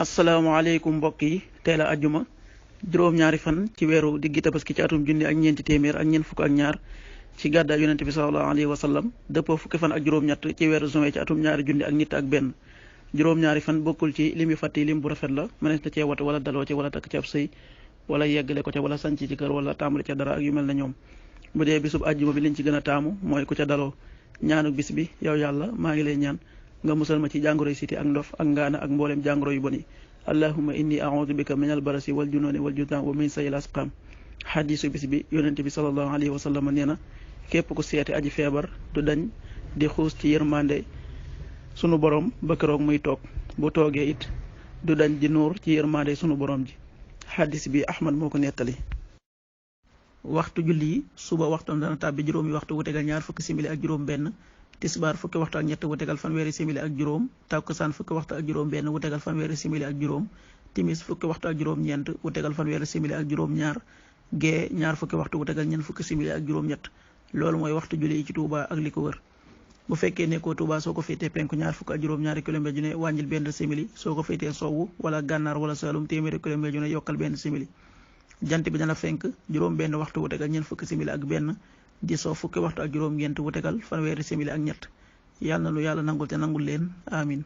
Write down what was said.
asalaamaaleykum mbokk yi tey la ajjuma juróom-ñaari fan ci weeru diggi tabaski ci atum junni ak ñeenti téeméer ak ñeent fukk ak ñaar ci gàddaay yonente bi sallallahu alayhi wa sallam dëppoo fukki fan ak juróom-ñett ci weeru juin ci atum ñaari junni ak nit ak benn juróom-ñaari fan bokkul ci lim yu fàtti lim bu rafet la mënees na cee watu wala daloo ci wala takk ci ab sëy wala yeggale ko ca wala sanc ci kër wala tàmbali ca dara ak yu mel na ñoom bu dee bisub ajjuma bi liñ ci gën a taamu mooy ku ca daloo ñaanu bis bi yow yàlla maa ngi lay ñaan nga musal ma ci jàngoroy siti ak ndof ak ngaana ak mboolem jàngoro yu bon yi allahumma inni a'udhu bika min albarasi wal jununi wal judan wa min sayil asqam xadiisu bis bi yonente bi sallallahu alayhi wa sallam nee na képp ku seeti aji feebar du dañ di xuus ci yërmande sunu borom ba keroog muy toog bu toogee it du dañ di nuur ci yërmande sunu borom ji xadis bi ahmad moo ko nettali. waxtu julli yi suba waxtoom dana tàbbi juróomi waxtu wu tegal ñaar fukki simili ak juróom benn tisbaar fukki waxtu ak ñett wu tegal fanweeri simili ak juróom takkusaan fukki waxtu ak juróom benn wu tegal fanweeri simili ak juróom timis fukki waxtu ak juróom ñeent wu tegal fanweeri simili ak juróom ñaar gee ñaar fukki waxtu wu tegal ñeent fukki simili ak juróom ñett loolu mooy waxtu julli yi ci Touba ak li ko wër bu fekkee nekkoo Touba soo ko féetee penku ñaar fukk ak juróom ñaari kilomètre ju ne wàññil benn simili soo ko féetee sowwu wala gànnaar wala Saalum téeméeri kilomètre ju ne yokkal benn simili jant bi dana fenk juróom benn waxtu wu tegal ñeent fukki simili ak benn di soo fukki waxtu ak juróom ñeent wu tegal fanweeri simili ak ñett yàlla na lu yàlla nangul te nangul leen amin